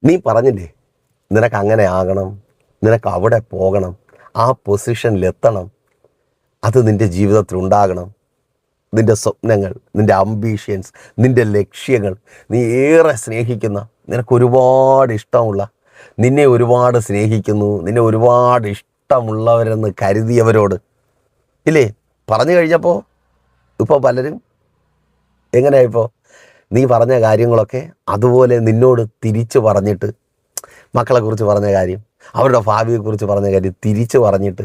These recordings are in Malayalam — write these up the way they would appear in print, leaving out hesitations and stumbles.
നീ പറഞ്ഞില്ലേ നിനക്ക് അങ്ങനെ ആകണം, നിനക്ക് അവിടെ പോകണം, ആ പൊസിഷനിലെത്തണം, അത് നിൻ്റെ ജീവിതത്തിൽ ഉണ്ടാകണം. നിൻ്റെ സ്വപ്നങ്ങൾ, നിൻ്റെ അംബീഷ്യൻസ്, നിൻ്റെ ലക്ഷ്യങ്ങൾ, നീ ഏറെ സ്നേഹിക്കുന്ന, നിനക്ക് ഒരുപാട് ഇഷ്ടമുള്ള, നിന്നെ ഒരുപാട് സ്നേഹിക്കുന്നു, നിന്നെ ഒരുപാട് ഇഷ്ടമുള്ളവരെന്ന് കരുതിയവരോട് ഇല്ലേ പറഞ്ഞു കഴിഞ്ഞപ്പോൾ ഇപ്പോൾ പലരും എങ്ങനെയായിപ്പോൾ നീ പറഞ്ഞ കാര്യങ്ങളൊക്കെ അതുപോലെ നിന്നോട് തിരിച്ചു പറഞ്ഞിട്ട്, മക്കളെക്കുറിച്ച് പറഞ്ഞ കാര്യം, അവരുടെ ഭാവിയെക്കുറിച്ച് പറഞ്ഞ കാര്യം തിരിച്ചു പറഞ്ഞിട്ട്,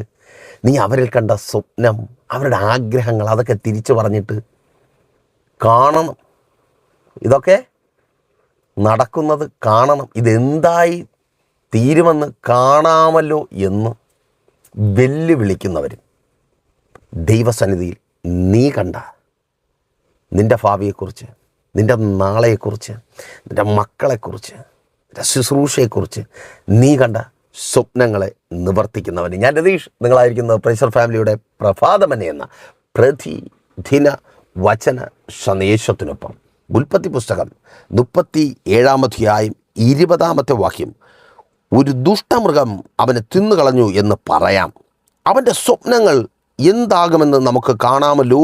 നീ അവരിൽ കണ്ട സ്വപ്നം, അവരുടെ ആഗ്രഹങ്ങൾ അതൊക്കെ തിരിച്ചു പറഞ്ഞിട്ട് കാണണം, ഇതൊക്കെ നടക്കുന്നത് കാണണം, ഇതെന്തായി തീരുമെന്ന് കാണാമല്ലോ എന്ന് വെല്ലുവിളിക്കുന്നവർ ദൈവസന്നിധിയിൽ നീ കണ്ട നിൻ്റെ ഭാവിയെക്കുറിച്ച്, നിൻ്റെ നാളെയെക്കുറിച്ച്, നിൻ്റെ മക്കളെക്കുറിച്ച്, നിൻ്റെ ശുശ്രൂഷയെക്കുറിച്ച് നീ കണ്ട സ്വപ്നങ്ങളെ നിവർത്തിക്കുന്നവന് ഞാൻ രതീഷ്. നിങ്ങളായിരിക്കുന്ന പ്രൈസർ ഫാമിലിയുടെ പ്രഭാതമനെ എന്ന പ്രതിദിന വചന സന്ദേശത്തിനൊപ്പം ഉൽപ്പത്തി പുസ്തകം 37 20 ഒരു ദുഷ്ടമൃഗം അവനെ തിന്നുകളഞ്ഞു എന്ന് പറയാം. അവൻ്റെ സ്വപ്നങ്ങൾ എന്താകുമെന്ന് നമുക്ക് കാണാമല്ലോ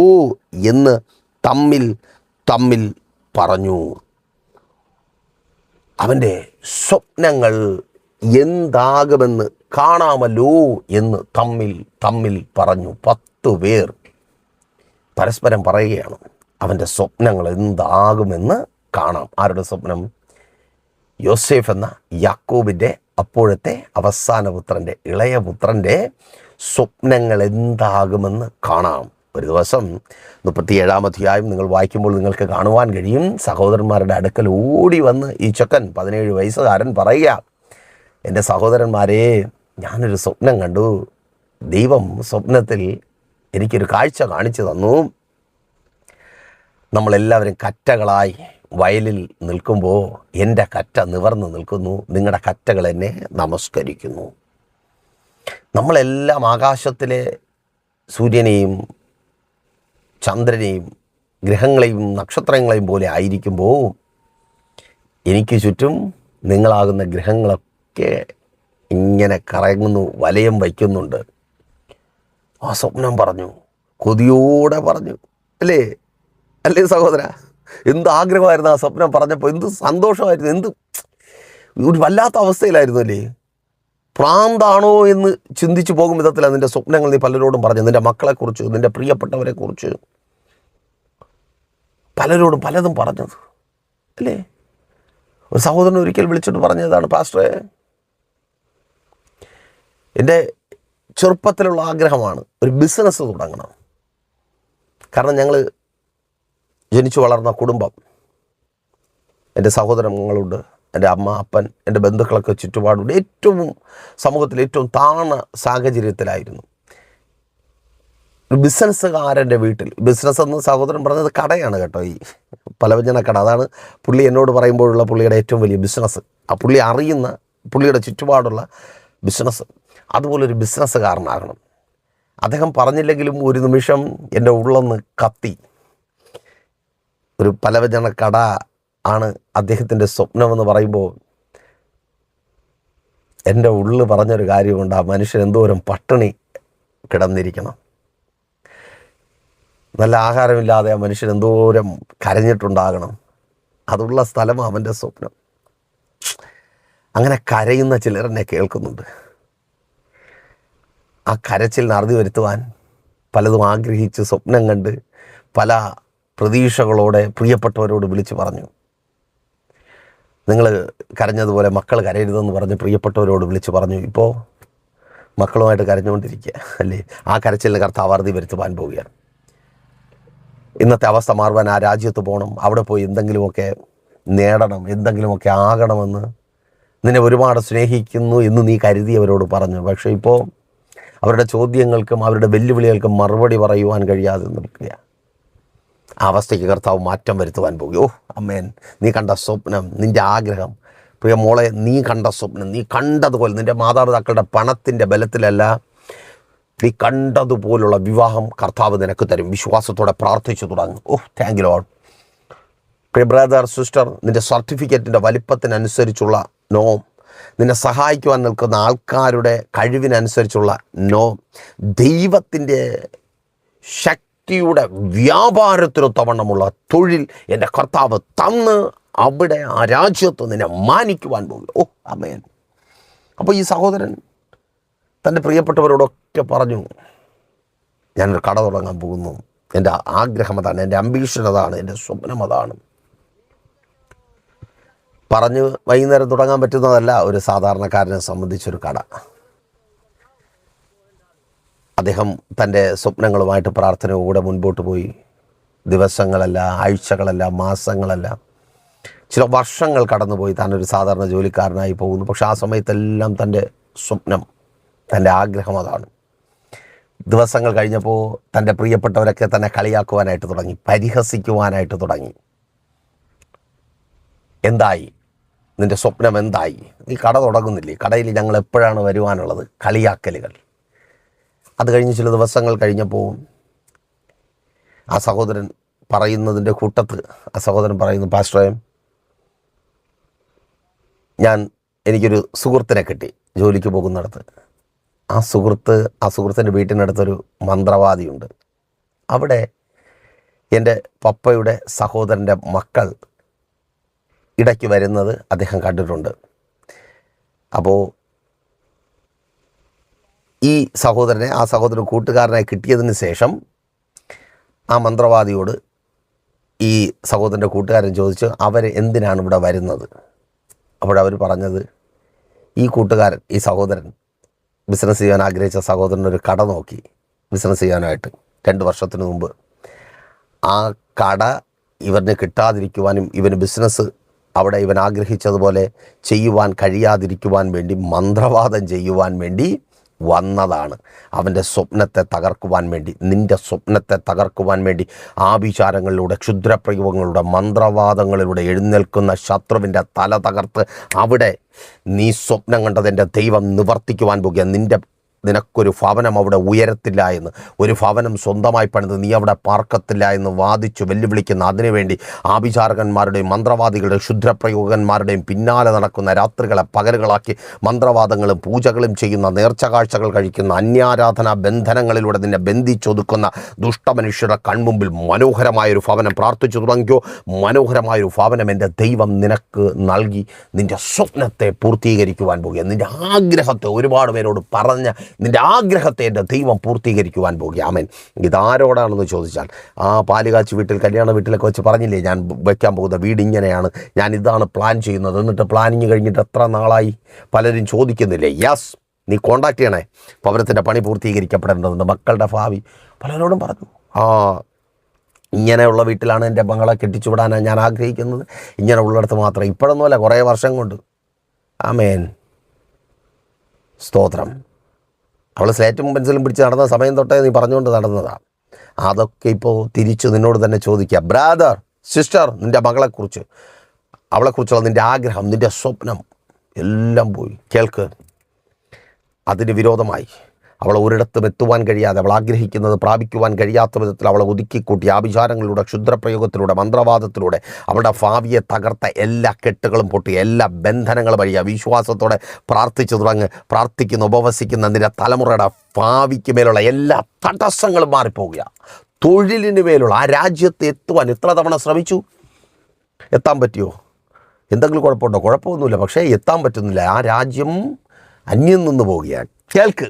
എന്ന് തമ്മിൽ പറഞ്ഞു. അവൻ്റെ സ്വപ്നങ്ങൾ എന്താകുമെന്ന് കാണാമല്ലോ എന്ന് തമ്മിൽ പറഞ്ഞു. 10 പേർ പരസ്പരം പറയുകയാണ് അവൻ്റെ സ്വപ്നങ്ങൾ എന്താകുമെന്ന് കാണാം. ആരുടെ സ്വപ്നം? യോസേഫ് എന്ന യാക്കോബിൻ്റെ അപ്പോഴത്തെ അവസാന പുത്രൻ്റെ, ഇളയ പുത്രൻ്റെ സ്വപ്നങ്ങൾ എന്താകുമെന്ന് കാണാം. ഒരു ദിവസം 37 നിങ്ങൾ വായിക്കുമ്പോൾ നിങ്ങൾക്ക് കാണുവാൻ കഴിയും. സഹോദരന്മാരുടെ അടുക്കൽ ഓടി വന്ന് ഈ ചെക്കൻ 17 വയസ്സുകാരൻ പറയുക, എൻ്റെ സഹോദരന്മാരെ, ഞാനൊരു സ്വപ്നം കണ്ടു. ദൈവം സ്വപ്നത്തിൽ എനിക്കൊരു കാഴ്ച കാണിച്ചു തന്നു. നമ്മളെല്ലാവരും കറ്റകളായി വയലിൽ നിൽക്കുമ്പോൾ എൻ്റെ കറ്റ നിവർന്ന് നിൽക്കുന്നു, നിങ്ങളുടെ കറ്റകൾ എന്നെ നമസ്കരിക്കുന്നു. നമ്മളെല്ലാം ആകാശത്തിലെ സൂര്യനെയും ചന്ദ്രനെയും ഗ്രഹങ്ങളെയും നക്ഷത്രങ്ങളെയും പോലെ ആയിരിക്കുമ്പോൾ എനിക്ക് ചുറ്റും നിങ്ങളാകുന്ന ഗ്രഹങ്ങളൊക്കെ ഇങ്ങനെ കറങ്ങുന്നു, വലയം വയ്ക്കുന്നുണ്ട്. ആ സ്വപ്നം പറഞ്ഞു, കൊതിയോടെ പറഞ്ഞു. അല്ലേ സഹോദര? എന്ത് ആഗ്രഹമായിരുന്നു ആ സ്വപ്നം പറഞ്ഞപ്പോൾ, എന്ത് സന്തോഷമായിരുന്നു, എന്ത് ഒരു വല്ലാത്ത അവസ്ഥയിലായിരുന്നു അല്ലേ. പ്രാന്താണോ എന്ന് ചിന്തിച്ചു പോകും വിധത്തിലാണ് നിൻ്റെ സ്വപ്നങ്ങൾ നീ പലരോടും പറഞ്ഞു. നിൻ്റെ മക്കളെക്കുറിച്ച്, നിൻ്റെ പ്രിയപ്പെട്ടവരെക്കുറിച്ച് പലരോടും പലതും പറഞ്ഞത് അല്ലേ. ഒരു സഹോദരൻ ഒരിക്കൽ വിളിച്ചിട്ട് പറഞ്ഞതാണ്, പാസ്റ്ററെ, എൻ്റെ ചെറുപ്പത്തിലുള്ള ആഗ്രഹമാണ് ഒരു ബിസിനസ് തുടങ്ങണം. കാരണം ഞങ്ങൾ ജനിച്ചു വളർന്ന കുടുംബം, എൻ്റെ സഹോദരങ്ങളുണ്ട്, എൻ്റെ അമ്മ, അപ്പൻ, എൻ്റെ ബന്ധുക്കളൊക്കെ ചുറ്റുപാടുണ്ട്. സമൂഹത്തിൽ ഏറ്റവും താഴ്ന്ന സാഹചര്യത്തിലായിരുന്നു. ഒരു ബിസിനസ്സുകാരൻ്റെ വീട്ടിൽ, ബിസിനസ് എന്ന് സഹോദരൻ പറഞ്ഞത് കടയാണ് കേട്ടോ, ഈ പലവ്യഞ്ജന കട. അതാണ് പുള്ളി എന്നോട് പറയുമ്പോഴുള്ള പുള്ളിയുടെ ഏറ്റവും വലിയ ബിസിനസ്. ആ പുള്ളി അറിയുന്ന, പുള്ളിയുടെ ചുറ്റുപാടുള്ള ബിസിനസ്. അതുപോലൊരു ബിസിനസ്സുകാരനാകണം. അദ്ദേഹം പറഞ്ഞില്ലെങ്കിലും ഒരു നിമിഷം എൻ്റെ ഉള്ളൊന്ന് കത്തി. ഒരു പലവ്യഞ്ജന കട ആണ് അദ്ദേഹത്തിൻ്റെ സ്വപ്നമെന്ന് പറയുമ്പോൾ എൻ്റെ ഉള്ളിൽ പറഞ്ഞൊരു കാര്യമുണ്ട്, ആ മനുഷ്യൻ എന്തോരം പട്ടിണി കിടന്നിരിക്കണം, നല്ല ആഹാരമില്ലാതെ ആ മനുഷ്യൻ എന്തോരം കരഞ്ഞിട്ടുണ്ടാകണം. അതുള്ള സ്ഥലമാണ് അവൻ്റെ സ്വപ്നം. അങ്ങനെ കരയുന്ന ചിലരെന്നെ കേൾക്കുന്നുണ്ട്. ആ കരച്ചിലിന് അറുതി വരുത്തുവാൻ പലതും ആഗ്രഹിച്ച് സ്വപ്നം കണ്ട് പല പ്രതീക്ഷകളോടെ പ്രിയപ്പെട്ടവരോട് വിളിച്ചു പറഞ്ഞു. നിങ്ങൾ കരഞ്ഞതുപോലെ മക്കൾ കരയരുതെന്ന് പറഞ്ഞ് പ്രിയപ്പെട്ടവരോട് വിളിച്ചു പറഞ്ഞു. ഇപ്പോൾ മക്കളുമായിട്ട് കരഞ്ഞുകൊണ്ടിരിക്കുക അല്ലേ. ആ കരച്ചിലിന് കർത്താവ് അറുതി വരുത്തുവാൻ പോവുകയാണ്. ഇന്നത്തെ അവസ്ഥ മാറുവാൻ ആ രാജ്യത്ത് പോകണം, അവിടെ പോയി എന്തെങ്കിലുമൊക്കെ നേടണം, എന്തെങ്കിലുമൊക്കെ ആകണമെന്ന് നിന്നെ ഒരുപാട് സ്നേഹിക്കുന്നു എന്ന് നീ കരുതിയവരോട് പറഞ്ഞു. പക്ഷേ ഇപ്പോൾ അവരുടെ ചോദ്യങ്ങൾക്കും അവരുടെ വെല്ലുവിളികൾക്കും മറുപടി പറയുവാൻ കഴിയാതെ നിൽക്കുക. ആ അവസ്ഥയ്ക്ക് കർത്താവ് മാറ്റം വരുത്തുവാൻ പോകും. ഓ അമ്മേൻ, നീ കണ്ട സ്വപ്നം, നിൻ്റെ ആഗ്രഹം, പ്രിയ മോളെ, നീ കണ്ട സ്വപ്നം, നീ കണ്ടതുപോലെ നിൻ്റെ മാതാപിതാക്കളുടെ പണത്തിൻ്റെ ബലത്തിലല്ല, നീ കണ്ടതുപോലുള്ള വിവാഹം കർത്താവ് നിനക്ക് തരും. വിശ്വാസത്തോടെ പ്രാർത്ഥിച്ചു തുടങ്ങും. Oh thank you lord. പ്രിയ ബ്രദർ, സിസ്റ്റർ, നിൻ്റെ സർട്ടിഫിക്കറ്റിൻ്റെ വലിപ്പത്തിനനുസരിച്ചുള്ള നോ. നിന്നെ സഹായിക്കുവാൻ നിൽക്കുന്ന ആൾക്കാരുടെ കഴിവിനനുസരിച്ചുള്ള നോ. ദൈവത്തിൻ്റെ ശക്തിയുടെ വ്യാപാരത്തിനൊത്തവണ്ണമുള്ള തൊഴിൽ എൻ്റെ കർത്താവ് തന്ന് അവിടെ ആ രാജ്യത്ത് നിന്നെ മാനിക്കുവാൻ പോകും. ഓ ആമേൻ. അപ്പോൾ ഈ സഹോദരൻ തൻ്റെ പ്രിയപ്പെട്ടവരോടൊക്കെ പറഞ്ഞു, ഞാനൊരു കട തുടങ്ങാൻ പോകുന്നു, എൻ്റെ ആഗ്രഹം അതാണ്, എൻ്റെ അംബീഷൻ അതാണ്, എൻ്റെ സ്വപ്നം അതാണ്. പറഞ്ഞ് വൈകുന്നേരം തുടങ്ങാൻ പറ്റുന്നതല്ല ഒരു സാധാരണക്കാരനെ സംബന്ധിച്ചൊരു കട. അദ്ദേഹം തൻ്റെ സ്വപ്നങ്ങളുമായിട്ട് പ്രാർത്ഥനയോടെ മുൻപോട്ട് പോയി. ദിവസങ്ങളല്ല, ആഴ്ചകളല്ല, മാസങ്ങളല്ല, ചില വർഷങ്ങൾ കടന്നുപോയി. താനൊരു സാധാരണ ജോലിക്കാരനായി പോകുന്നു. പക്ഷെ ആ സമയത്തെല്ലാം തൻ്റെ സ്വപ്നം, തൻ്റെ ആഗ്രഹം അതാണ്. ദിവസങ്ങൾ കഴിഞ്ഞപ്പോൾ തൻ്റെ പ്രിയപ്പെട്ടവരൊക്കെ തന്നെ കളിയാക്കുവാനായിട്ട് തുടങ്ങി, പരിഹസിക്കുവാനായിട്ട് തുടങ്ങി. എന്തായി നിൻ്റെ സ്വപ്നം, എന്തായി? നീ കട തുടങ്ങുന്നില്ലേ? കടയിൽ ഞങ്ങൾ എപ്പോഴാണ് വരുവാനുള്ളത്? കളിയാക്കലുകൾ. അത് കഴിഞ്ഞ് ചില ദിവസങ്ങൾ കഴിഞ്ഞപ്പോൾ ആ സഹോദരൻ പറയുന്നതിൻ്റെ കൂട്ടത്ത് ആ സഹോദരൻ പറയുന്നു, പാസ്റ്ററെ, എനിക്കൊരു സുഹൃത്തിനെ കിട്ടി ജോലിക്ക് പോകുന്നിടത്ത്. ആ സുഹൃത്തിൻ്റെ വീട്ടിനടുത്തൊരു മന്ത്രവാദിയുണ്ട്. അവിടെ എൻ്റെ പപ്പയുടെ സഹോദരൻ്റെ മക്കൾ ഇടയ്ക്ക് വരുന്നത് അദ്ദേഹം കണ്ടിട്ടുണ്ട്. അപ്പോൾ ഈ സഹോദരനെ ആ സഹോദരൻ കൂട്ടുകാരനായി കിട്ടിയതിന് ശേഷം ആ മന്ത്രവാദിയോട് ഈ സഹോദരൻ്റെ കൂട്ടുകാരൻ ചോദിച്ചു, അവർ എന്തിനാണ് ഇവിടെ വരുന്നത്? അപ്പോഴവർ പറഞ്ഞത്, ഈ കൂട്ടുകാരൻ, ഈ സഹോദരൻ ബിസിനസ് ചെയ്യാൻ ആഗ്രഹിച്ച സഹോദരൻ ഒരു കട നോക്കി ബിസിനസ് ചെയ്യാനായിട്ട് 2 വർഷത്തിന് മുമ്പ്. ആ കട ഇവന് കിട്ടാതിരിക്കുവാനും ഇവന് ബിസിനസ് അവിടെ ഇവൻ ആഗ്രഹിച്ചതുപോലെ ചെയ്യുവാൻ കഴിയാതിരിക്കുവാൻ വേണ്ടി മന്ത്രവാദം ചെയ്യുവാൻ വേണ്ടി വന്നതാണ്. അവൻ്റെ സ്വപ്നത്തെ തകർക്കുവാൻ വേണ്ടി, നിൻ്റെ സ്വപ്നത്തെ തകർക്കുവാൻ വേണ്ടി ആഭിചാരങ്ങളിലൂടെ, ക്ഷുദ്രപ്രയോഗങ്ങളിലൂടെ, മന്ത്രവാദങ്ങളിലൂടെ എഴുന്നേൽക്കുന്ന ശത്രുവിൻ്റെ തല തകർത്ത് അവിടെ നീ സ്വപ്നം കണ്ടതിൻ്റെ ദൈവം നിവർത്തിക്കുവാൻ പോകുക. നിനക്കൊരു ഭവനം അവിടെ ഉയരത്തില്ല എന്ന്, ഒരു ഭവനം സ്വന്തമായി പണിത് നീ അവിടെ പാർക്കത്തില്ല എന്ന് വാദിച്ചു വെല്ലുവിളിക്കുന്ന, അതിനുവേണ്ടി ആഭിചാരകന്മാരുടെയും മന്ത്രവാദികളുടെയും ക്ഷുദ്രപ്രയോഗന്മാരുടെയും പിന്നാലെ നടക്കുന്ന, രാത്രികളെ പകലുകളാക്കി മന്ത്രവാദങ്ങളും പൂജകളും ചെയ്യുന്ന, നേർച്ച കാഴ്ചകൾ കഴിക്കുന്ന, അന്യാരാധനാ ബന്ധനങ്ങളിലൂടെ നിന്നെ ബന്ധിച്ചൊതുക്കുന്ന ദുഷ്ടമനുഷ്യരുടെ കൺമുമ്പിൽ മനോഹരമായൊരു ഭവനം പ്രാർത്ഥിച്ചു തുടങ്ങിയോ. മനോഹരമായൊരു ഭവനം എൻ്റെ ദൈവം നിനക്ക് നൽകി നിൻ്റെ സ്വപ്നത്തെ പൂർത്തീകരിക്കുവാൻ പോകുക. നിൻ്റെ ആഗ്രഹത്തെ, ഒരുപാട് പേരോട് പറഞ്ഞ നിൻ്റെ ആഗ്രഹത്തെ എൻ്റെ ദൈവം പൂർത്തീകരിക്കുവാൻ പോകുക. ആമേൻ. ഇതാരോടാണെന്ന് ചോദിച്ചാൽ, ആ പാലുകാച്ചി വീട്ടിൽ, കല്യാണ വീട്ടിലൊക്കെ വെച്ച് പറഞ്ഞില്ലേ, ഞാൻ വയ്ക്കാൻ പോകുന്ന വീട് ഇങ്ങനെയാണ്, ഞാൻ ഇതാണ് പ്ലാൻ ചെയ്യുന്നത്. എന്നിട്ട് പ്ലാനിങ് കഴിഞ്ഞിട്ട് എത്ര നാളായി? പലരും ചോദിക്കുന്നില്ലേ? യെസ്, നീ കോണ്ടാക്ട് ചെയ്യണേ, ഭവനത്തിൻ്റെ പണി പൂർത്തീകരിക്കപ്പെടേണ്ടതുണ്ട്, മക്കളുടെ ഭാവി. പലരോടും പറഞ്ഞു, ഇങ്ങനെയുള്ള വീട്ടിലാണ് എൻ്റെ മകളെ കെട്ടിച്ചുവിടാനാണ് ഞാൻ ആഗ്രഹിക്കുന്നത്, ഇങ്ങനെ ഉള്ളിടത്ത് മാത്രം. ഇപ്പോഴൊന്നുമല്ല, കുറേ വർഷം കൊണ്ട്. ആമേൻ, സ്തോത്രം. അവൾ സ്ലേറ്റും പെൻസിലും പിടിച്ച് നടന്ന സമയം തൊട്ടേ നീ പറഞ്ഞുകൊണ്ട് നടന്നതാണ്. അതൊക്കെ ഇപ്പോൾ തിരിച്ച് നിന്നോട് തന്നെ ചോദിക്കുക. ബ്രാദർ, സിസ്റ്റർ, നിൻ്റെ മകളെക്കുറിച്ച്, അവളെക്കുറിച്ചുള്ള നിൻ്റെ ആഗ്രഹം, നിൻ്റെ സ്വപ്നം എല്ലാം പോയി. കേൾക്ക്, അതിന് വിരോധമായി അവളെ ഒരിടത്തും എത്തുവാൻ കഴിയാതെ, അവൾ ആഗ്രഹിക്കുന്നത് പ്രാപിക്കുവാൻ കഴിയാത്ത വിധത്തിൽ അവളെ ഒതുക്കിക്കൂട്ടി ആഭിചാരങ്ങളിലൂടെ, ക്ഷുദ്രപ്രയോഗത്തിലൂടെ, മന്ത്രവാദത്തിലൂടെ അവളുടെ ഭാവിയെ തകർത്ത എല്ലാ കെട്ടുകളും പൊട്ടി, എല്ലാ ബന്ധനങ്ങളും വഴി വിശ്വാസത്തോടെ പ്രാർത്ഥിച്ചു തുടങ്ങ്. പ്രാർത്ഥിക്കുന്ന, ഉപവസിക്കുന്ന നിന്റെ തലമുറയുടെ ഭാവിക്ക് മേലുള്ള എല്ലാ തടസ്സങ്ങളും മാറിപ്പോവുക. തൊഴിലിന് മേലുള്ള, ആ രാജ്യത്ത് എത്തുവാൻ എത്ര തവണ ശ്രമിച്ചു, എത്താൻ പറ്റിയോ? എന്തെങ്കിലും കുഴപ്പമുണ്ടോ? കുഴപ്പമൊന്നുമില്ല, പക്ഷേ എത്താൻ പറ്റുന്നില്ല. ആ രാജ്യം അന്യം നിന്ന് പോവുകയാണ്. കേൾക്ക്,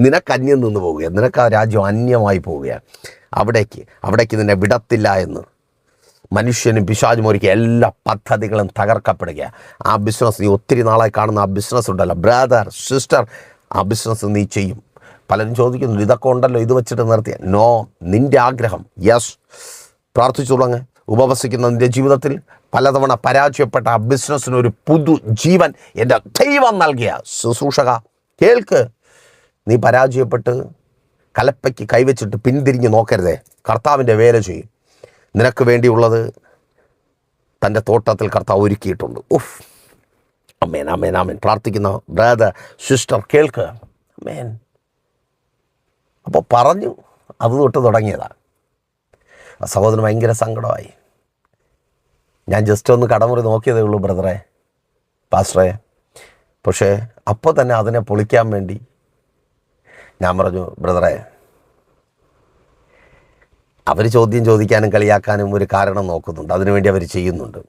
നിനക്ക് അന്യം നിന്ന് പോവുകയാണ്, നിനക്ക് ആ രാജ്യം അന്യമായി പോവുകയാണ്. അവിടേക്ക് നിന്നെ വിടത്തില്ല എന്ന് മനുഷ്യനും പിശാചും ഒരുക്കിയ എല്ലാ പദ്ധതികളും തകർക്കപ്പെടുക. ആ ബിസിനസ്, നീ ഒത്തിരി നാളായി കാണുന്ന ആ ബിസിനസ് ഉണ്ടല്ലോ, ബ്രദർ, സിസ്റ്റർ, ആ ബിസിനസ് നീ ചെയ്യും. പലരും ചോദിക്കുന്നു, ഇതൊക്കെ ഉണ്ടല്ലോ, ഇത് വെച്ചിട്ട് നിർത്തിയ. നോ, നിൻ്റെ ആഗ്രഹം, യെസ്, പ്രാർത്ഥിച്ചു തുടങ്ങ്. ഉപവസിക്കുന്ന നിൻ്റെ ജീവിതത്തിൽ പലതവണ പരാജയപ്പെട്ട ആ ബിസിനസ്സിനൊരു പുതു ജീവൻ എൻ്റെ ദൈവം നൽകിയ ശുശ്രൂഷക, കേൾക്ക്, നീ പരാജയപ്പെട്ട് കലപ്പയ്ക്ക് കൈവച്ചിട്ട് പിന്തിരിഞ്ഞ് നോക്കരുതേ. കർത്താവിൻ്റെ വേല ചെയ്യും. നിനക്ക് വേണ്ടിയുള്ളത് തൻ്റെ തോട്ടത്തിൽ കർത്താവ് ഒരുക്കിയിട്ടുണ്ട്. ഉഫ്, അമേൻ, അമേൻ, അമേൻ. പ്രാർത്ഥിക്കുന്ന ബ്രദർ, സിസ്റ്റർ, കേൾക്ക്, അമേൻ. അപ്പോൾ പറഞ്ഞു, അത് തൊട്ട് തുടങ്ങിയതാണ്. ആ സഹോദരന് ഭയങ്കര സങ്കടമായി. ഞാൻ ജസ്റ്റ് ഒന്ന് കടമുറി നോക്കിയതേ ഉള്ളൂ ബ്രദറെ, പാസ്റ്ററെ. പക്ഷേ അപ്പോൾ തന്നെ അതിനെ പൊളിക്കാൻ വേണ്ടി ഞാൻ പറഞ്ഞു, ബ്രദറെ, അവർ ചോദ്യം ചോദിക്കാനും കളിയാക്കാനും ഒരു കാരണം നോക്കുന്നുണ്ട്, അതിനുവേണ്ടി അവർ ചെയ്യുന്നുണ്ട്.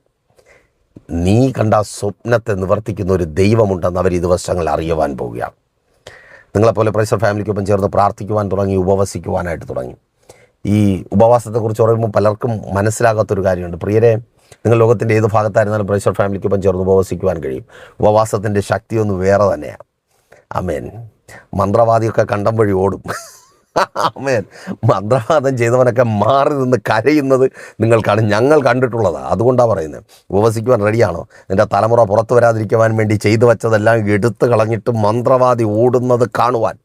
നീ കണ്ട സ്വപ്നത്തെ നിവർത്തിക്കുന്ന ഒരു ദൈവമുണ്ടെന്ന് അവർ ഈ ദിവസങ്ങളിൽ അറിയുവാൻ പോവുകയാണ്. നിങ്ങളെപ്പോലെ പ്രൈസർ ഫാമിലിക്കൊപ്പം ചേർന്ന് പ്രാർത്ഥിക്കുവാൻ തുടങ്ങി, ഉപവസിക്കുവാനായിട്ട് തുടങ്ങി. ഈ ഉപവാസത്തെക്കുറിച്ച് പറയുമ്പോൾ പലർക്കും മനസ്സിലാകാത്തൊരു കാര്യമുണ്ട്. പ്രിയരെ, നിങ്ങൾ ലോകത്തിൻ്റെ ഏത് ഭാഗത്തായിരുന്നാലും പ്രൈസർ ഫാമിലിക്കൊപ്പം ചേർന്ന് ഉപവസിക്കുവാൻ കഴിയും. ഉപവാസത്തിൻ്റെ ശക്തിയൊന്ന് വേറെ തന്നെയാണ്. ആമേൻ. മന്ത്രവാദിയൊക്കെ കണ്ടം വഴി ഓടും. ആമേൻ. മന്ത്രവാദം ചെയ്തവനൊക്കെ മാറി നിന്ന് കരയുന്നത് നിങ്ങൾക്കാണ്, ഞങ്ങൾ കണ്ടിട്ടുള്ളതാണ്. അതുകൊണ്ടാണ് പറയുന്നത്, ഉപവസിക്കുവാൻ റെഡിയാണോ? നിൻ്റെ തലമുറ പുറത്തു വരാതിരിക്കുവാൻ വേണ്ടി ചെയ്തു വച്ചതെല്ലാം എടുത്തു കളഞ്ഞിട്ട് മന്ത്രവാദി ഓടുന്നത് കാണുവാൻ.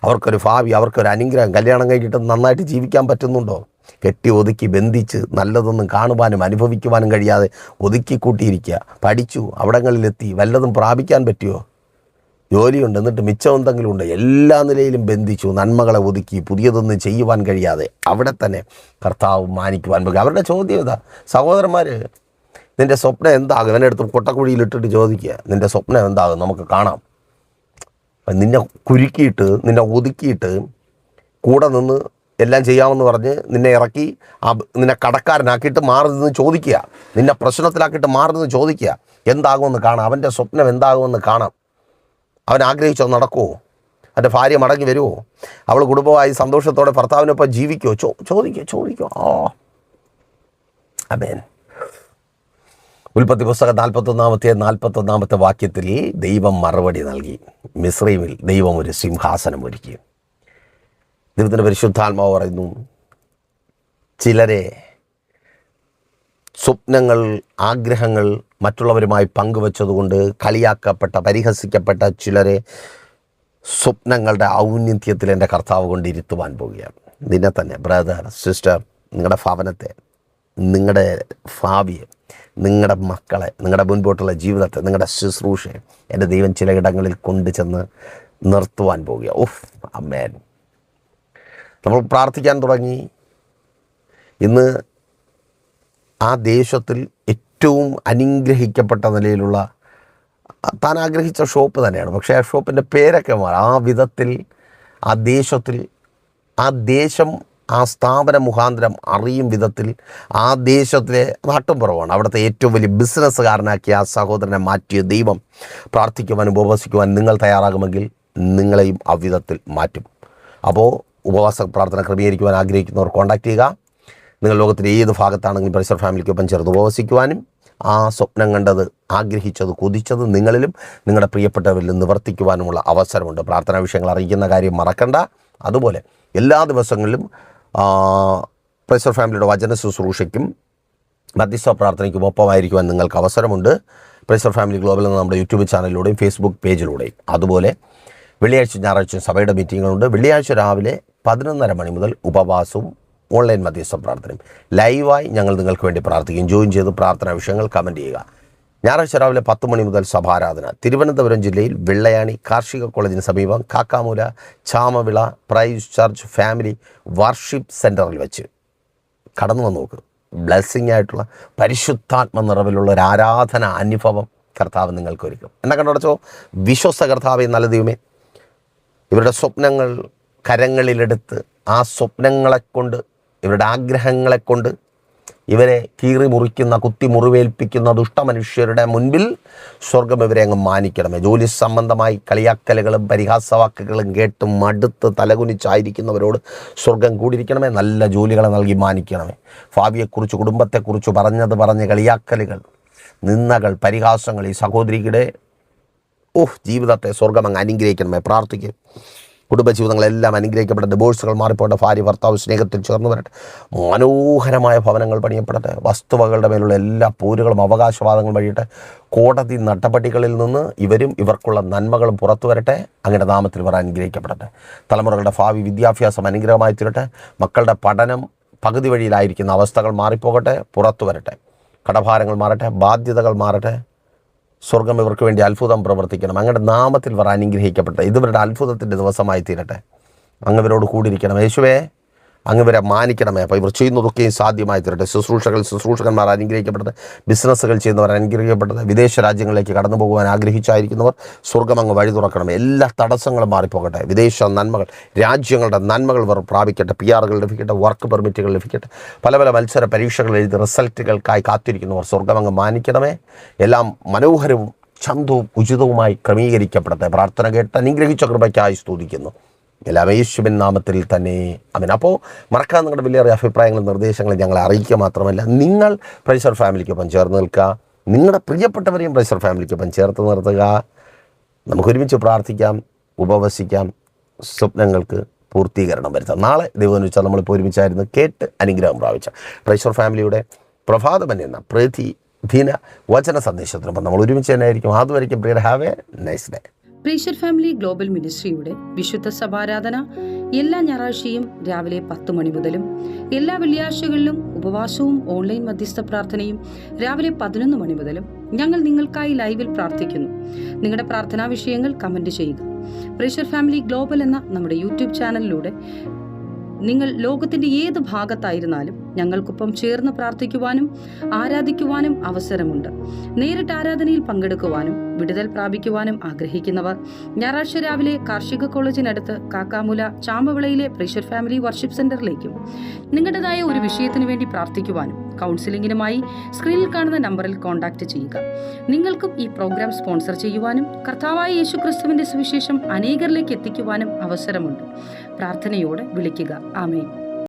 അവർക്കൊരു ഭാവി, അവർക്കൊരു അനുഗ്രഹം, കല്യാണം കഴിഞ്ഞിട്ട് നന്നായിട്ട് ജീവിക്കാൻ പറ്റുന്നുണ്ടോ? കെട്ടി ഒതുക്കി ബന്ധിച്ച് നല്ലതൊന്നും കാണുവാനും അനുഭവിക്കുവാനും കഴിയാതെ ഒതുക്കിക്കൂട്ടിയിരിക്കുക. പഠിച്ചു, അവിടങ്ങളിലെത്തി, വല്ലതും പ്രാപിക്കാൻ പറ്റുമോ? ജോലിയുണ്ട്, എന്നിട്ട് മിച്ചം എന്തെങ്കിലും ഉണ്ട്, എല്ലാ നിലയിലും ബന്ധിച്ചു, നന്മകളെ ഒതുക്കി, പുതിയതൊന്നും ചെയ്യുവാൻ കഴിയാതെ അവിടെ തന്നെ കർത്താവ് മാനിക്കുവാൻ പോകുക. അവരുടെ ചോദ്യം ഇതാ, സഹോദരന്മാർ, നിൻ്റെ സ്വപ്നം എന്താകും? എൻ്റെ അടുത്ത് കൊട്ടക്കുഴിയിലിട്ടിട്ട് ചോദിക്കുക, നിൻ്റെ സ്വപ്നം എന്താകും? നമുക്ക് കാണാം. നിന്നെ കുരുക്കിയിട്ട്, നിന്നെ ഒതുക്കിയിട്ട്, കൂടെ നിന്ന് എല്ലാം ചെയ്യാമെന്ന് പറഞ്ഞ് നിന്നെ ഇറക്കി നിന്നെ കടക്കാരനാക്കിയിട്ട് മാറി നിന്ന് ചോദിക്കുക, നിന്നെ പ്രശ്നത്തിലാക്കിയിട്ട് മാറി നിന്ന് ചോദിക്കുക, എന്താകുമെന്ന് കാണാം. അവൻ്റെ സ്വപ്നം എന്താകുമെന്ന് കാണാം. അവൻ ആഗ്രഹിച്ചോ നടക്കുമോ? അവൻ്റെ ഭാര്യ മടങ്ങി വരുമോ? അവൾ കുടുംബമായി സന്തോഷത്തോടെ ഭർത്താവിനൊപ്പം ജീവിക്കുമോ? ചോദിക്കോ. ആമേൻ. ഉൽപ്പത്തി പുസ്തകം 41-ാമത്തെ വാക്യത്തിൽ ദൈവം മറുപടി നൽകി. മിസ്രയീമിൽ ദൈവം ഒരു സിംഹാസനം ഒരുക്കി. ദൈവത്തിൻ്റെ പരിശുദ്ധാത്മാവ് പറയുന്നു, ചിലരെ സ്വപ്നങ്ങൾ, ആഗ്രഹങ്ങൾ മറ്റുള്ളവരുമായി പങ്കുവച്ചതുകൊണ്ട് കളിയാക്കപ്പെട്ട, പരിഹസിക്കപ്പെട്ട ചിലരെ സ്വപ്നങ്ങളുടെ ഔന്നത്യത്തിൽ എൻ്റെ കർത്താവ് കൊണ്ടിരുത്തുവാൻ പോവുകയാണ്. നിന്നെ തന്നെ, ബ്രദർ, സിസ്റ്റർ, നിങ്ങളുടെ ഭവനത്തെ, നിങ്ങളുടെ ഭാവിയെ, നിങ്ങളുടെ മക്കളെ, നിങ്ങളുടെ മുൻപോട്ടുള്ള ജീവിതത്തെ, നിങ്ങളുടെ ശുശ്രൂഷയെ എൻ്റെ ദൈവം ചിലയിടങ്ങളിൽ കൊണ്ടു ചെന്ന് നിർത്തുവാൻ പോവുക. ഓഫ്, ആമേൻ. നമ്മൾ പ്രാർത്ഥിക്കാൻ തുടങ്ങി. ഇന്ന് ആ ദേശത്തിൽ ഏറ്റവും അനുഗ്രഹിക്കപ്പെട്ട നിലയിലുള്ള, താൻ ആഗ്രഹിച്ച ഷോപ്പ് തന്നെയാണ്, പക്ഷേ ആ ഷോപ്പിൻ്റെ പേരൊക്കെ മാറി. ആ വിധത്തിൽ ആ ദേശത്തിൽ, ആ ദേശം, ആ സ്ഥാപന മുഖാന്തരം അറിയും വിധത്തിൽ ആ ദേശത്തിലെ നാട്ടുംപുറമാണ് അവിടുത്തെ ഏറ്റവും വലിയ ബിസിനസ്സുകാരനാക്കി ആ സഹോദരനെ മാറ്റിയ ദൈവം. പ്രാർത്ഥിക്കുവാനും ഉപവസിക്കുവാൻ നിങ്ങൾ തയ്യാറാകുമെങ്കിൽ നിങ്ങളെയും ആ വിധത്തിൽ മാറ്റും. അപ്പോൾ ഉപവാസ പ്രാർത്ഥന ക്രമീകരിക്കുവാൻ ആഗ്രഹിക്കുന്നവർ കോൺടാക്ട് ചെയ്യുക. നിങ്ങൾ ലോകത്തിൻ്റെ ഏത് ഭാഗത്താണെങ്കിലും പരിസര ഫാമിലിക്കൊപ്പം ചേർന്ന് ഉപവസിക്കുവാനും ആ സ്വപ്നം കണ്ടത്, ആഗ്രഹിച്ചത്, കൊതിച്ചത് നിങ്ങളിലും നിങ്ങളുടെ പ്രിയപ്പെട്ടവരിലും നിവർത്തിക്കുവാനുമുള്ള അവസരമുണ്ട്. പ്രാർത്ഥനാ വിഷയങ്ങൾ അറിയിക്കുന്ന കാര്യം മറക്കണ്ട. അതുപോലെ എല്ലാ ദിവസങ്ങളിലും പരിസര ഫാമിലിയുടെ വചന ശുശ്രൂഷയ്ക്കും മധ്യസ്ഥ പ്രാർത്ഥനയ്ക്കും ഒപ്പമായിരിക്കുവാൻ നിങ്ങൾക്ക് അവസരമുണ്ട്. പരിസര ഫാമിലി ഗ്ലോബൽ എന്ന നമ്മുടെ യൂട്യൂബ് ചാനലിലൂടെയും ഫേസ്ബുക്ക് പേജിലൂടെയും. അതുപോലെ വെള്ളിയാഴ്ച, ഞായറാഴ്ച സഭയുടെ മീറ്റിങ്ങുകളുണ്ട്. വെള്ളിയാഴ്ച രാവിലെ 11:30 മണി മുതൽ ഉപവാസവും ഓൺലൈൻ മധ്യസ്ഥ പ്രാർത്ഥനയും ലൈവായി ഞങ്ങൾ നിങ്ങൾക്ക് വേണ്ടി പ്രാർത്ഥിക്കും. ജോയിൻ ചെയ്ത് പ്രാർത്ഥനാ വിഷയങ്ങൾ കമൻറ്റ് ചെയ്യുക. ഞായറാഴ്ച രാവിലെ 10 മണി മുതൽ സഭാരാധന തിരുവനന്തപുരം ജില്ലയിൽ വെള്ളയാണി കാർഷിക കോളേജിന് സമീപം Kakkamoola Chamavila Praise Church Family Worship സെൻറ്ററിൽ വെച്ച് കടന്നു വന്ന് നോക്ക്. ബ്ലെസ്സിങ് ആയിട്ടുള്ള പരിശുദ്ധാത്മ നിറവിലുള്ള ഒരു ആരാധന അനുഭവം കർത്താവ് നിങ്ങൾക്ക് ഒരുക്കും. എന്നെ കണ്ടടച്ചോ, വിശ്വസ്ത കർത്താവേ, നല്ല ദൈവമേ, ഇവരുടെ സ്വപ്നങ്ങൾ കരങ്ങളിലെടുത്ത് ആ സ്വപ്നങ്ങളെ കൊണ്ട്, ഇവരുടെ ആഗ്രഹങ്ങളെ കൊണ്ട് ഇവരെ കീറി മുറിക്കുന്ന, കുത്തി മുറിവേൽപ്പിക്കുന്ന ദുഷ്ടമനുഷ്യരുടെ മുൻപിൽ സ്വർഗം ഇവരെ അങ്ങ് മാനിക്കണമേ. ജോലി സംബന്ധമായി കളിയാക്കലുകളും പരിഹാസവാക്കുകളും കേട്ട് മടുത്ത് തലകുനിച്ചായിരിക്കുന്നവരോട് സ്വർഗം കൂടിയിരിക്കണമേ. നല്ല ജോലികളെ നൽകി മാനിക്കണമേ. ഭാവിയെക്കുറിച്ച്, കുടുംബത്തെക്കുറിച്ച് പറഞ്ഞ് കളിയാക്കലുകൾ, നിന്ദകൾ, പരിഹാസങ്ങൾ ഈ സഹോദരിയുടെ ജീവിതത്തെ സ്വർഗം അങ്ങ് അനുഗ്രഹിക്കണമേ. പ്രാർത്ഥിക്കും. കുടുംബജീവിതങ്ങളെല്ലാം അനുഗ്രഹിക്കപ്പെട്ട, ഡിവോഴ്സുകൾ മാറിപ്പോട്ടെ, ഭാര്യ ഭർത്താവ് സ്നേഹത്തിൽ ചേർന്ന് വരട്ടെ, മനോഹരമായ ഭവനങ്ങൾ പണിയപ്പെടട്ടെ, വസ്തുവകളുടെ മേലുള്ള എല്ലാ പോരുകളും അവകാശവാദങ്ങളും വഴിയട്ടെ, കോടതി നടപടികളിൽ നിന്ന് ഇവരും ഇവർക്കുള്ള നന്മകളും പുറത്തു വരട്ടെ. അങ്ങയുടെ നാമത്തിൽ ഇവർ അനുഗ്രഹിക്കപ്പെടട്ടെ. തലമുറകളുടെ ഭാവി വിദ്യാഭ്യാസം അനുഗ്രഹമായി തീരട്ടെ. മക്കളുടെ പഠനം പകുതി വഴിയിലായിരിക്കുന്ന അവസ്ഥകൾ മാറിപ്പോകട്ടെ, പുറത്തു വരട്ടെ. കടഭാരങ്ങൾ മാറട്ടെ, ബാധ്യതകൾ മാറട്ടെ. സ്വർഗം ഇവർക്ക് വേണ്ടി അത്ഭുതം പ്രവർത്തിക്കണം. അങ്ങയുടെ നാമത്തിൽ ഇവർ അനുഗ്രഹിക്കപ്പെട്ടെ. ഇതിവരുടെ അത്ഭുതത്തിൻ്റെ ദിവസമായി തീരട്ടെ. അങ്ങ് ഇവരോട് കൂടിയിരിക്കണം. യേശുവേ, അങ്ങ് വരെ മാനിക്കണമേ. അപ്പോൾ ഇവർ ചെയ്യുന്നതൊക്കെയും സാധ്യമായി തീരട്ടെ. ശുശ്രൂഷകന്മാർ അനുഗ്രഹിക്കപ്പെട്ടത്, ബിസിനസ്സുകൾ ചെയ്യുന്നവർ അനുഗ്രഹിക്കപ്പെട്ടത്, വിദേശ രാജ്യങ്ങളിലേക്ക് കടന്നു പോകുവാൻ ആഗ്രഹിച്ചായിരിക്കുന്നവർ സ്വർഗ്ഗം അങ്ങ് വഴി തുറക്കണമേ. എല്ലാ തടസ്സങ്ങളും മാറിപ്പോകട്ടെ. വിദേശ നന്മകൾ, രാജ്യങ്ങളുടെ നന്മകൾ ഇവർ പ്രാപിക്കട്ടെ. PR ലഭിക്കട്ടെ, വർക്ക് പെർമിറ്റുകൾ ലഭിക്കട്ടെ. പല പല മത്സര പരീക്ഷകൾ എഴുതി റിസൾട്ടുകൾക്കായി കാത്തിരിക്കുന്നവർ സ്വർഗ്ഗം അങ്ങ് മാനിക്കണമേ. എല്ലാം മനോഹരവും ചന്തവും ഉചിതവുമായി ക്രമീകരിക്കപ്പെടട്ടെ. പ്രാർത്ഥന കേട്ട് അനുഗ്രഹിച്ച കൃപയ്ക്കായി സ്തുതിക്കുന്നു. എല്ലാം യേശുവിൻ നാമത്തിൽ തന്നെ ആമേൻ. അപ്പോൾ മറക്കാതെ നിങ്ങളുടെ വലിയ അഭിപ്രായങ്ങളും നിർദ്ദേശങ്ങളും ഞങ്ങളെ അറിയിക്കുക മാത്രമല്ല, നിങ്ങൾ പ്രൈസർ ഫാമിലിക്കൊപ്പം ചേർന്ന് നിൽക്കുക. നിങ്ങളുടെ പ്രിയപ്പെട്ടവരെയും പ്രൈസർ ഫാമിലിക്കൊപ്പം ചേർത്ത് നിർത്തുക. നമുക്കൊരുമിച്ച് പ്രാർത്ഥിക്കാം, ഉപവസിക്കാം, സ്വപ്നങ്ങൾക്ക് പൂർത്തീകരണം വരുത്താം. നാളെ ദൈവം എന്ന് വെച്ചാൽ നമ്മളിപ്പോൾ ഒരുമിച്ചായിരുന്നു കേട്ട് അനുഗ്രഹം പ്രാപിച്ച പ്രൈസർ ഫാമിലിയുടെ പ്രഭാതം എന്ന പ്രതിദിന വചന സന്ദേശത്തിനൊപ്പം നമ്മൾ ഒരുമിച്ച് തന്നെ ആയിരിക്കും. അതുവരെയ്ക്കും പ്രിയർ, have a nice day. Precious family global മിനിസ്ട്രിയുടെ വിശുദ്ധ സഭാരാധന എല്ലാ ഞായറാഴ്ചയും രാവിലെ 10 മണി മുതലും എല്ലാ വെള്ളിയാഴ്ചകളിലും ഉപവാസവും ഓൺലൈൻ മധ്യസ്ഥ പ്രാർത്ഥനയും രാവിലെ 11 മണി മുതലും ഞങ്ങൾ നിങ്ങൾക്കായി ലൈവിൽ പ്രാർത്ഥിക്കുന്നു. നിങ്ങളുടെ പ്രാർത്ഥനാ വിഷയങ്ങൾ കമന്റ് ചെയ്യുക. പ്രേഷ്യർ ഫാമിലി ഗ്ലോബൽ എന്ന നമ്മുടെ യൂട്യൂബ് ചാനലിലൂടെ നിങ്ങൾ ലോകത്തിന്റെ ഏത് ഭാഗത്തായിരുന്നാലും ഞങ്ങൾക്കൊപ്പം ചേർന്ന് പ്രാർത്ഥിക്കുവാനും ആരാധിക്കുവാനും അവസരമുണ്ട്. നേരിട്ട് ആരാധനയിൽ പങ്കെടുക്കുവാനും വിടുതൽ പ്രാപിക്കുവാനും ആഗ്രഹിക്കുന്നവർ ഞായറാഴ്ച രാവിലെ കാർഷിക കോളേജിനടുത്ത് കാക്കാമുല ചാമ്പവിളയിലെ പ്രേഷ്യർ ഫാമിലി വർഷിപ്പ് സെന്ററിലേക്കും നിങ്ങളുടേതായ ഒരു വിഷയത്തിന് വേണ്ടി പ്രാർത്ഥിക്കുവാനും കൗൺസിലിംഗിനുമായി സ്ക്രീനിൽ കാണുന്ന നമ്പറിൽ കോൺടാക്ട് ചെയ്യുക. നിങ്ങൾക്കും ഈ പ്രോഗ്രാം സ്പോൺസർ ചെയ്യുവാനും കർത്താവായ യേശുക്രിസ്തുവിന്റെ സുവിശേഷം അനേകരിലേക്ക് എത്തിക്കുവാനും അവസരമുണ്ട്. പ്രാർത്ഥനയോടെ വിളിക്കുക. ആമേൻ.